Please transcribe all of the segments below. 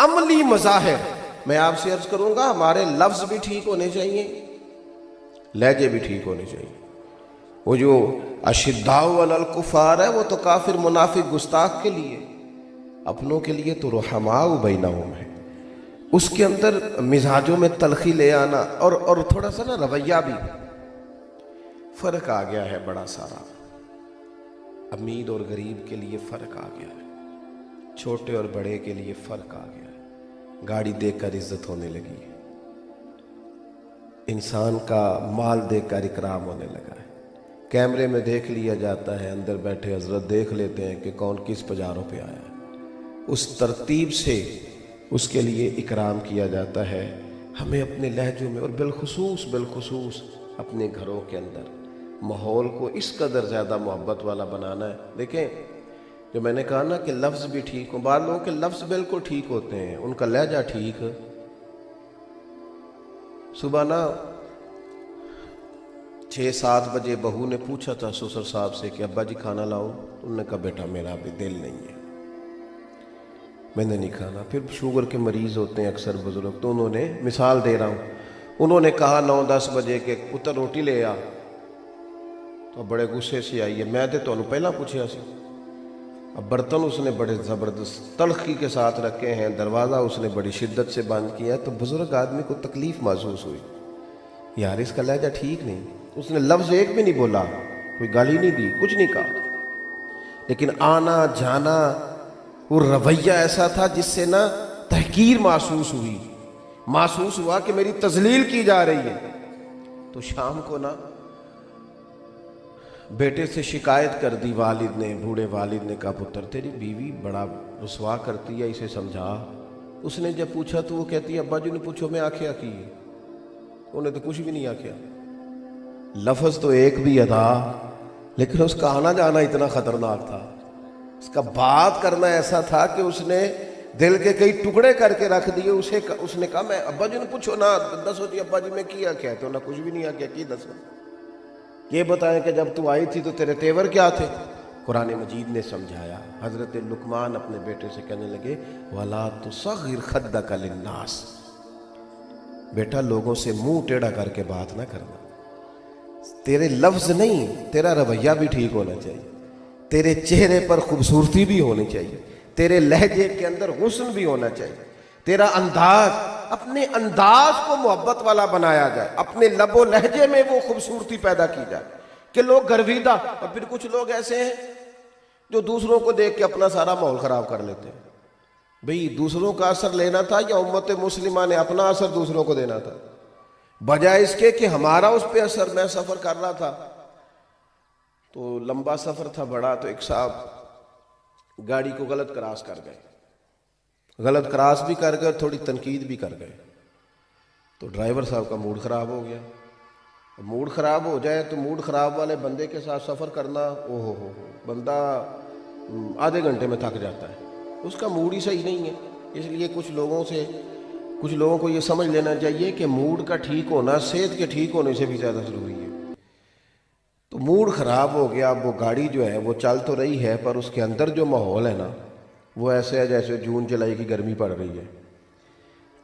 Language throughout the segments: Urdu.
عملی مظاہر میں آپ سے عرض کروں گا، ہمارے لفظ بھی ٹھیک ہونے چاہیے، لہجے بھی ٹھیک ہونے چاہیے۔ وہ جو اشداء علی الکفار ہے وہ تو کافر منافق گستاخ کے لیے، اپنوں کے لیے تو رحماء بینہم ہے۔ اس کے اندر مزاجوں میں تلخی لے آنا اور تھوڑا سا نا رویہ بھی فرق آ گیا ہے بڑا سارا۔ امیر اور غریب کے لیے فرق آ گیا ہے، چھوٹے اور بڑے کے لیے فرق آ گیا ہے۔ گاڑی دیکھ کر عزت ہونے لگی ہے، انسان کا مال دیکھ کر اکرام ہونے لگا ہے، کیمرے میں دیکھ لیا جاتا ہے، اندر بیٹھے حضرت دیکھ لیتے ہیں کہ کون کس پجاروں پہ آیا ہے، اس ترتیب سے اس کے لیے اکرام کیا جاتا ہے۔ ہمیں اپنے لہجوں میں اور بالخصوص اپنے گھروں کے اندر ماحول کو اس قدر زیادہ محبت والا بنانا ہے۔ دیکھیں جو میں نے کہا نا کہ لفظ بھی ٹھیک ہوں، بعض لوگوں کے لفظ بالکل ٹھیک ہوتے ہیں، ان کا لہجہ ٹھیک۔ صبح نا 6-7 بجے بہو نے پوچھا تھا سسر صاحب سے کہ ابا جی کھانا لاؤ، انہوں نے کہا بیٹا میرا ابھی دل نہیں ہے، میں نے نہیں کھانا۔ پھر شوگر کے مریض ہوتے ہیں اکثر بزرگ، تو انہوں نے مثال دے رہا ہوں، انہوں نے کہا 9-10 بجے کہ پتر روٹی لے آ، تو بڑے غصے سے آئی ہے، میں تو انہوں پہلا پوچھا سی۔ اب برتن اس نے بڑے زبردست تلخی کے ساتھ رکھے ہیں، دروازہ اس نے بڑی شدت سے بند کیا، تو بزرگ آدمی کو تکلیف محسوس ہوئی، یار اس کا لہجہ ٹھیک نہیں۔ اس نے لفظ ایک بھی نہیں بولا، کوئی گالی نہیں دی، کچھ نہیں کہا، لیکن آنا جانا وہ رویہ ایسا تھا جس سے نا تحقیر محسوس ہوا کہ میری تذلیل کی جا رہی ہے۔ تو شام کو نا بیٹے سے شکایت کر دی والد نے، بوڑھے والد نے کہا پتر تیری بیوی بڑا رسوا کرتی ہے، اسے سمجھا۔ اس نے جب پوچھا تو وہ کہتی ہے ابا جی نے پوچھو میں آکھیا کی، انہیں تو کچھ بھی نہیں آکھیا، لفظ تو ایک بھی ادا، لیکن اس کا آنا جانا اتنا خطرناک تھا، اس کا بات کرنا ایسا تھا کہ اس نے دل کے کئی ٹکڑے کر کے رکھ دیے۔ اس نے کہا میں ابا جی نے پوچھو نا، دسو جی ابا جی میں کیا کیا، تو انہیں کچھ بھی نہیں آکھیا، کی دسو، یہ بتائیں کہ جب تو آئی تھی تو تیرے تیور کیا تھے۔ قرآن مجید نے سمجھایا، حضرت لقمان اپنے بیٹے سے کہنے لگے وَلَا تُصَغِّرْ خَدَّكَ لِلنَّاسِ، بیٹا لوگوں سے منہ ٹیڑھا کر کے بات نہ کرنا، تیرے لفظ نہیں تیرا رویہ بھی ٹھیک ہونا چاہیے، تیرے چہرے پر خوبصورتی بھی ہونی چاہیے، تیرے لہجے کے اندر حسن بھی ہونا چاہیے، تیرا انداز، اپنے انداز کو محبت والا بنایا جائے، اپنے لب و لہجے میں وہ خوبصورتی پیدا کی جائے کہ لوگ گرویدہ۔ اور پھر کچھ لوگ ایسے ہیں جو دوسروں کو دیکھ کے اپنا سارا ماحول خراب کر لیتے ہیں۔ بھئی دوسروں کا اثر لینا تھا یا امت مسلمہ نے اپنا اثر دوسروں کو دینا تھا؟ بجائے اس کے کہ ہمارا اس پہ اثر، میں سفر کر رہا تھا تو لمبا سفر تھا بڑا، تو ایک صاحب گاڑی کو غلط کراس کر گئے، غلط کراس بھی کر گئے اور تھوڑی تنقید بھی کر گئے، تو ڈرائیور صاحب کا موڈ خراب ہو گیا۔ موڈ خراب ہو جائے تو موڈ خراب والے بندے کے ساتھ سفر کرنا، ہو بندہ آدھے گھنٹے میں تھک جاتا ہے، اس کا موڈ ہی صحیح نہیں ہے۔ اس لیے کچھ لوگوں کو یہ سمجھ لینا چاہیے کہ موڈ کا ٹھیک ہونا صحت کے ٹھیک ہونے سے بھی زیادہ ضروری ہے۔ تو موڈ خراب ہو گیا، اب وہ گاڑی جو ہے وہ چل تو رہی ہے پر اس کے اندر جو ماحول ہے نا وہ ایسے ہے جیسے جون جولائی کی گرمی پڑ رہی ہے۔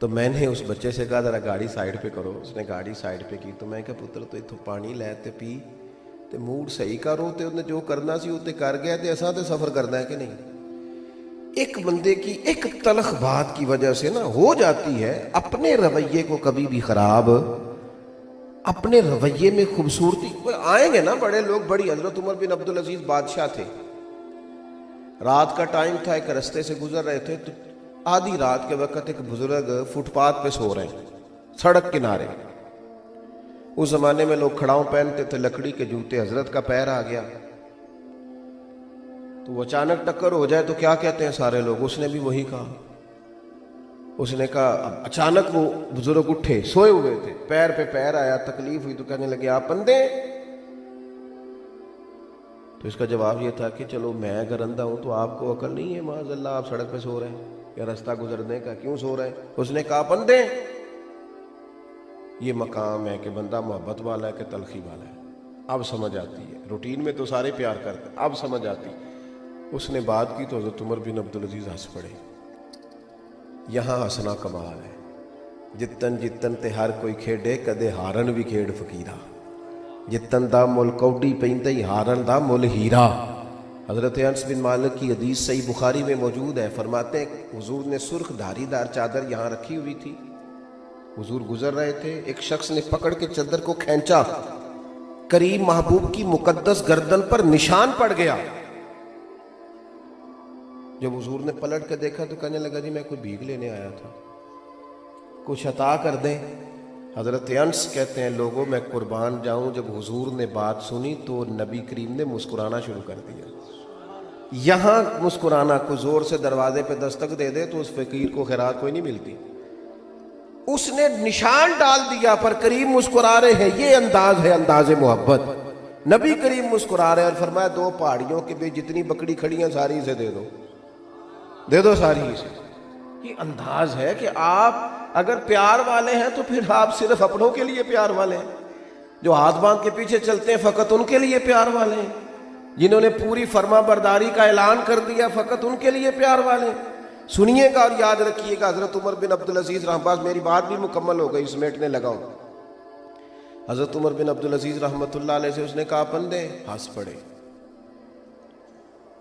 تو میں نے اس بچے سے کہا ذرا گاڑی سائیڈ پہ کرو، اس نے گاڑی سائیڈ پہ کی، تو میں کہا پتر تو اتوں پانی لے تے پی تے موڈ صحیح کرو، تے انہیں جو کرنا سی وہ کر گیا، تے ایسا تے سفر کرنا ہے کہ نہیں۔ ایک بندے کی ایک تلخ بات کی وجہ سے نا ہو جاتی ہے اپنے رویے کو کبھی بھی خراب، اپنے رویے میں خوبصورتی آئیں گے نا بڑے لوگ، بڑی حضرت عمر بن عبدالعزیز بادشاہ تھے، رات کا ٹائم تھا، ایک رستے سے گزر رہے تھے، تو آدھی رات کے وقت ایک بزرگ فٹ پاتھ پہ سو رہے ہیں سڑک کنارے۔ اس زمانے میں لوگ کھڑاؤں پہنتے تھے، لکڑی کے جوتے، حضرت کا پیر آ گیا تو وہ اچانک ٹکر ہو جائے تو کیا کہتے ہیں سارے لوگ، اس نے بھی وہی کہا، اس نے کہا اب اچانک وہ بزرگ اٹھے، سوئے ہوئے تھے، پیر پہ پیر آیا، تکلیف ہوئی تو کہنے لگے آپ اندھے؟ تو اس کا جواب یہ تھا کہ چلو میں اگر اندھا ہوں تو آپ کو عقل نہیں ہے معاذ اللہ، آپ سڑک پہ سو رہے ہیں یا رستہ گزرنے کا، کیوں سو رہے ہیں؟ اس نے کہا آپ اندھے؟ یہ مقام ہے کہ بندہ محبت والا ہے کہ تلخی والا ہے، اب سمجھ آتی ہے، روٹین میں تو سارے پیار کرتے ہیں، اب سمجھ آتی۔ اس نے بات کی تو حضرت عمر بن عبدالعزیز ہنس پڑے، یہاں ہسنا کمال ہے، جتن جتن تے ہر کوئی کھیڈے، کدے ہارن بھی کھیڈ فقیرہ، جتن دا مل کوڈی پیندا ہی ہارن دا مل ہیرا۔ حضرت انس بن مالک کی حدیث صحیح بخاری میں موجود ہے، فرماتے ہیں حضور نے سرخ دھاری دار چادر یہاں رکھی ہوئی تھی، حضور گزر رہے تھے، ایک شخص نے پکڑ کے چادر کو کھینچا، کریم محبوب کی مقدس گردن پر نشان پڑ گیا۔ جب حضور نے پلٹ کے دیکھا تو کہنے لگا جی میں کوئی بھیک لینے آیا تھا، کچھ عطا کر دیں۔ حضرت انس کہتے ہیں لوگوں میں قربان جاؤں، جب حضور نے بات سنی تو نبی کریم نے مسکرانا شروع کر دیا۔ یہاں مسکرانا، کوئی زور سے دروازے پہ دستک دے دے تو اس فقیر کو خیرات کوئی نہیں ملتی، اس نے نشان ڈال دیا پر کریم مسکرا رہے ہیں، یہ انداز ہے انداز محبت۔ نبی کریم مسکرا رہے ہیں اور فرمایا دو پہاڑیوں کے بھی جتنی بکری کھڑی ہیں ساری اسے دے دو، دے دو ساری اسے۔ یہ انداز ہے کہ آپ اگر پیار والے ہیں تو پھر آپ صرف اپنوں کے لیے پیار والے ہیں، جو ہاتھ باندھ کے پیچھے چلتے ہیں فقط ان کے لیے پیار والے ہیں، جنہوں نے پوری فرما برداری کا اعلان کر دیا فقط ان کے لیے پیار والے ہیں۔ سنیے گا اور یاد رکھیے گا، حضرت عمر بن عبدالعزیز رحمۃ اللہ، میری بات بھی مکمل ہو گئی، سمیٹنے لگا ہوں۔ حضرت عمر بن عبدالعزیز رحمۃ اللہ علیہ سے اس نے کہا پندے، ہنس پڑے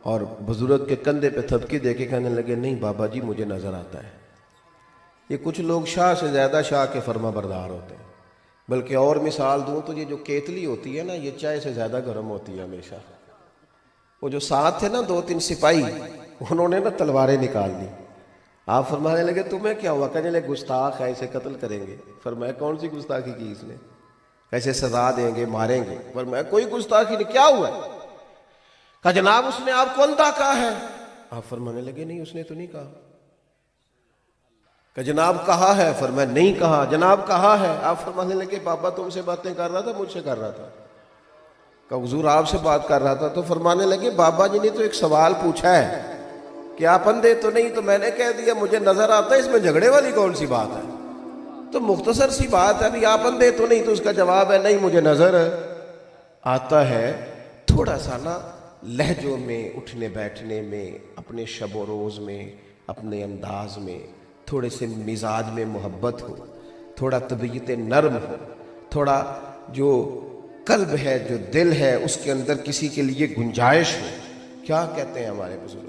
اور بزرگ کے کندھے پہ تھپکی دے کے کہنے لگے نہیں بابا جی مجھے نظر آتا ہے، یہ کچھ لوگ شاہ سے زیادہ شاہ کے فرما بردار ہوتے ہیں، بلکہ اور مثال دوں تو یہ جو کیتلی ہوتی ہے نا یہ چائے سے زیادہ گرم ہوتی ہے ہمیشہ۔ وہ جو ساتھ تھے نا دو تین سپاہی، انہوں نے نا تلواریں نکال لی، آپ فرمانے لگے تمہیں کیا ہوا؟ کہنے لگے گستاخ ہے اسے قتل کریں گے۔ فرمایا کون سی گستاخی کی اس نے؟ ایسے سزا دیں گے، ماریں گے۔ فرمایا کوئی گستاخی نہیں، کیا ہوا؟ کہا جناب اس نے آپ کو اندھا کہا ہے۔ آپ فرمانے لگے نہیں اس نے تو نہیں کہا۔ کہ جناب کہا ہے؟ فرمایا نہیں کہا۔ جناب کہا ہے؟ آپ فرمانے لگے بابا تم سے باتیں کر رہا تھا مجھ سے کر رہا تھا؟ کہ حضور آپ سے بات کر رہا تھا۔ تو فرمانے لگے بابا جی نے تو ایک سوال پوچھا ہے کہ آپ اندھے تو نہیں، تو میں نے کہہ دیا مجھے نظر آتا ہے، اس میں جھگڑے والی کون سی بات ہے؟ تو مختصر سی بات ہے، ابھی آپ اندھے تو نہیں، تو اس کا جواب ہے نہیں مجھے نظر آتا ہے۔ تھوڑا سا نا لہجوں میں، اٹھنے بیٹھنے میں، اپنے شب و روز میں، اپنے انداز میں تھوڑے سے مزاج میں محبت ہو، تھوڑا طبیعت نرم ہو، تھوڑا جو قلب ہے جو دل ہے اس کے اندر کسی کے لیے گنجائش ہو۔ کیا کہتے ہیں ہمارے بزرگ؟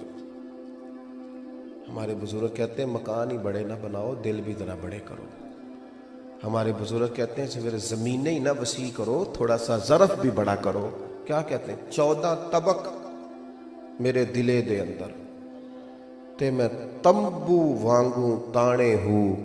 ہمارے بزرگ کہتے ہیں مکان ہی بڑے نہ بناؤ، دل بھی ذرا بڑے کرو۔ ہمارے بزرگ کہتے ہیں صرف زمینیں ہی نہ وسیع کرو، تھوڑا سا ظرف بھی بڑا کرو۔ کیا کہتے ہیں؟ 14 طبق میرے دلے دے اندر تے میں تمبو وانگوں تانے ہوں۔